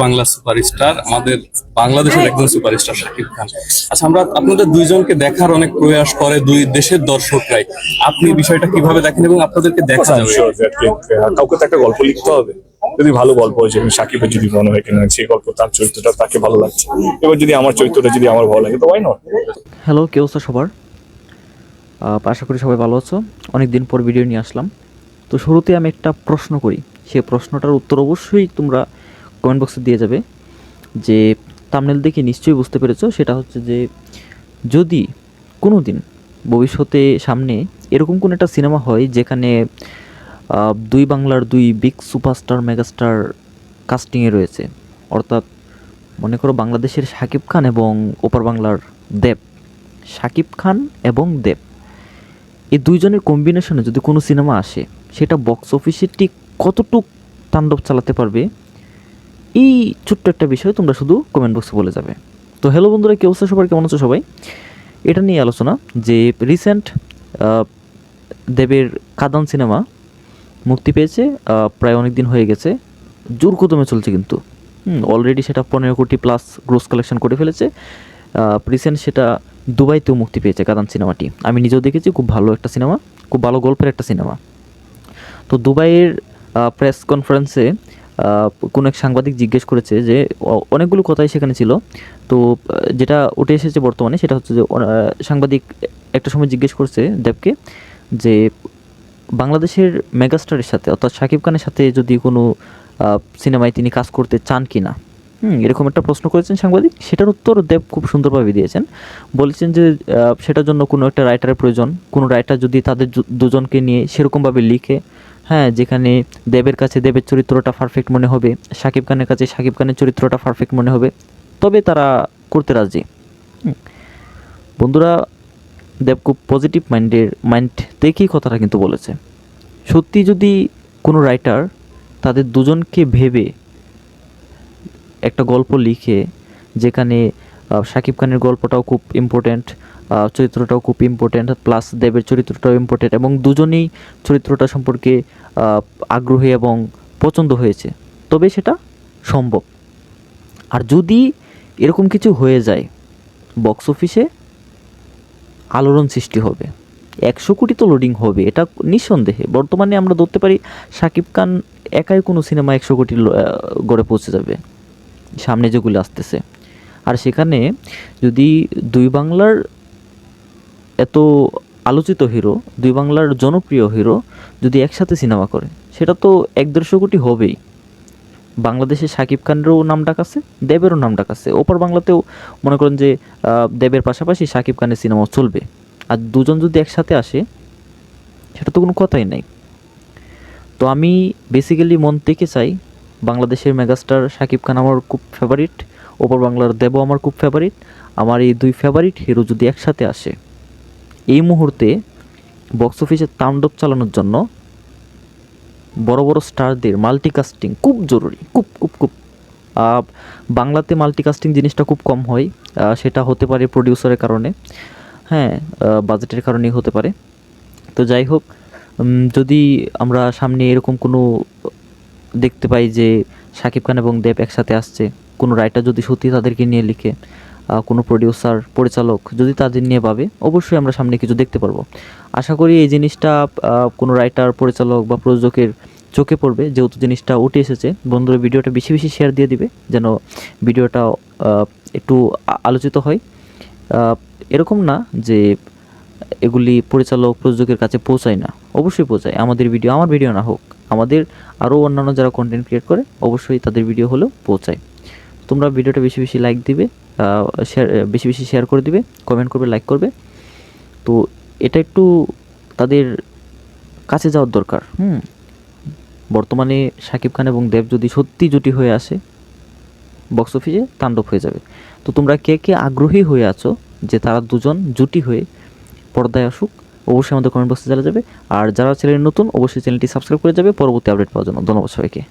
Bangla superstar, আমাদের বাংলাদেশের একজন সুপারস্টার শাকিব খান। আচ্ছা, আমরা আপনাদের দুইজনকে দেখার অনেক প্রয়াস করে দুই দেশের দর্শকরাই। আপনি বিষয়টা কিভাবে দেখেন এবং আপনাদেরকে দেখা যাবে? কাউকে তো একটা গল্প লিখতে হবে। যদি ভালো গল্প হয়েছে, সাকিবের যদি মনে হয় কিনা সেই গল্প তার চরিত্রটা তাকে ভালো লাগছে, এবার যদি আমার চরিত্রটা যদি আমার ভালো লাগে তো ওয়াই নট। হ্যালো, কি অবস্থা সবার? আশা করি সবাই ভালো আছো। অনেক দিন পর ভিডিও নিয়ে আসলাম। তো শুরুতে আমি একটা প্রশ্ন করি, সেই প্রশ্নটার উত্তর অবশ্যই তোমরা কমেন্ট বক্সে দিয়ে যাবে। যে থাম্বনেল দেখে নিশ্চয়ই বুঝতে পেরেছো, সেটা হচ্ছে যে যদি কোনো দিন ভবিষ্যতে সামনে এরকম কোনো একটা সিনেমা হয় যেখানে দুই বাংলার দুই বিগ সুপারস্টার মেগাস্টার কাস্টিংয়ে রয়েছে, অর্থাৎ মনে করো বাংলাদেশের শাকিব খান এবং ওপার বাংলার দেব, শাকিব খান এবং দেব, এই দুইজনের কম্বিনেশনে যদি কোনো সিনেমা আসে, সেটা বক্স অফিসে ঠিক কতটুক তাণ্ডব চালাতে পারবে, এই ছোট্ট একটা বিষয় তোমরা শুধু কমেন্ট বক্সে বলে যাবে। তো হ্যালো বন্ধুরা, কি অবস্থা সবার, কেমন আছো সবাই? এটা নিয়ে আলোচনা যে রিসেন্ট দেবের কাদান সিনেমা মুক্তি পেয়েছে, প্রায় অনেক দিন হয়ে গেছে, জোর কদমে চলছে কিন্তু অলরেডি সেটা 15 কোটি প্লাস গ্রোস কালেকশন করে ফেলেছে। রিসেন্ট সেটা দুবাইতেও মুক্তি পেয়েছে কাদান সিনেমাটি। আমি নিজেও দেখেছি, খুব ভালো একটা সিনেমা, খুব ভালো গল্পের একটা সিনেমা। তো দুবাইয়ের প্রেস কনফারেন্সে কোনো এক সাংবাদিক জিজ্ঞেস করেছে যে অনেকগুলো কথাই সেখানে ছিল। তো যেটা উঠে এসেছে বর্তমানে সেটা হচ্ছে যে সাংবাদিক একটা সময় জিজ্ঞেস করছে দেবকে যে বাংলাদেশের মেগাস্টারের সাথে অর্থাৎ শাকিব খানের সাথে যদি কোনো সিনেমায় তিনি কাজ করতে চান কি না, এরকম একটা প্রশ্ন করেছেন সাংবাদিক। সেটার উত্তর দেব খুব সুন্দরভাবে দিয়েছেন। বলেছেন যে সেটার জন্য কোনো একটা রাইটারের প্রয়োজন, কোনো রাইটার যদি তাদের দুজনকে নিয়ে সেরকমভাবে লিখে, হ্যাঁ, যেখানে দেবের কাছে দেবের চরিত্রটা পারফেক্ট মনে হবে, শাকিব খানের কাছে শাকিব খানের চরিত্রটা পারফেক্ট মনে হবে, তবে তারা করতে রাজি। বন্ধুরা, দেব খুব পজিটিভ মাইন্ড থেকেই কথাটা কিন্তু বলেছে। সত্যি যদি কোনো রাইটার তাদের দুজনকে ভেবে একটা গল্প লিখে, যেখানে শাকিব খানের গল্পটাও খুব ইম্পর্ট্যান্ট, চরিত্রটাও খুব ইম্পর্ট্যান্ট, প্লাস দেবের চরিত্রটাও ইম্পর্ট্যান্ট, এবং দুজনেই চরিত্রটা সম্পর্কে আগ্রহী এবং পছন্দ হয়েছে, তবে সেটা সম্ভব। আর যদি এরকম কিছু হয়ে যায়, বক্স অফিসে আলোড়ন সৃষ্টি হবে, 100 কোটি তো লোডিং হবে, এটা নিঃসন্দেহে। বর্তমানে আমরা ধরতে পারি শাকিব খান একাই কোনো সিনেমা 100 কোটি গড়ে পৌঁছে যাবে সামনে যেগুলো আসতেছে। আর সেখানে যদি দুই বাংলার এত আলোচিত হিরো, দুই বাংলার জনপ্রিয় হিরো যদি একসাথে সিনেমা করে, সেটা তো 150 কোটি হবেই। বাংলাদেশে শাকিব খানেরও নাম ডাক আছে, দেবেরও নাম ডাক আছে, ওপার বাংলাতেও মনে করেন যে দেবের পাশাপাশি শাকিব খানের সিনেমাও চলবে। আর দুজন যদি একসাথে আসে, সেটা তো কোনো কথাই নাই। তো আমি বেসিক্যালি মন থেকে চাই, বাংলাদেশের মেগাস্টার শাকিব খান আমার খুব ফেভারিট, ওপর বাংলার দেবও আমার খুব ফেভারিট। আমার এই দুই ফেভারিট হিরো যদি একসাথে আসে, এই মুহূর্তে বক্স অফিসে তাণ্ডব চালানোর জন্য বড় বড় স্টারদের মাল্টিকাস্টিং খুব জরুরি, খুব খুব খুব। বাংলাতে মাল্টিকাস্টিং জিনিসটা খুব কম হয়, সেটা হতে পারে প্রডিউসারের কারণে, হ্যাঁ, বাজেটের কারণেই হতে পারে। তো যাই হোক, যদি আমরা সামনে এরকম কোনো দেখতে পাই যে শাকিব খান এবং দেব একসাথে আসছে, কোনো রাইটার যদি সত্যি তাদেরকে নিয়ে লিখে, কোনো প্রডিউসার পরিচালক যদি তাদের নিয়ে ভাবে, অবশ্যই আমরা সামনে কিছু দেখতে পারবো। আশা করি এই জিনিসটা কোনো রাইটার, পরিচালক বা প্রযোজকের চোখে পড়বে, যেহেতু জিনিসটা উঠে এসেছে। বন্ধুরা, ভিডিওটা বেশি বেশি শেয়ার দিয়ে দিবে, যেন ভিডিওটা একটু আলোচিত হয়। এরকম না যে এগুলি পরিচালক প্রযোজকের কাছে পৌঁছায় না, অবশ্যই পৌঁছায়। আমাদের ভিডিও, আমার ভিডিও না হোক, আমাদের আরও অন্যান্য যারা কন্টেন্ট ক্রিয়েট করে, অবশ্যই তাদের ভিডিও হলেও পৌঁছায়। তোমরা ভিডিওটা বেশি বেশি লাইক দিবে, শেয়ার বেশি বেশি শেয়ার করে দিবে, কমেন্ট করবে, লাইক করবে। তো এটা একটু তাদের কাছে যাওয়ার দরকার। বর্তমানে শাকিব খান এবং দেব যদি সত্যি জুটি হয়ে আসে, বক্স অফিসে তাণ্ডব হয়ে যাবে। তো তোমরা কে কে আগ্রহী হয়ে আছো যে তারা দুজন জুটি হয়ে পর্দায় আসুক, অবশ্যই আমাদের কমেন্ট বক্সে জানা যাবে। আর যারা চ্যানেল নতুন, অবশ্যই চ্যানেলটি সাবস্ক্রাইব করে যাবে পরবর্তী আপডেট পাওয়ার জন্য। ধন্যবাদ সবাইকে।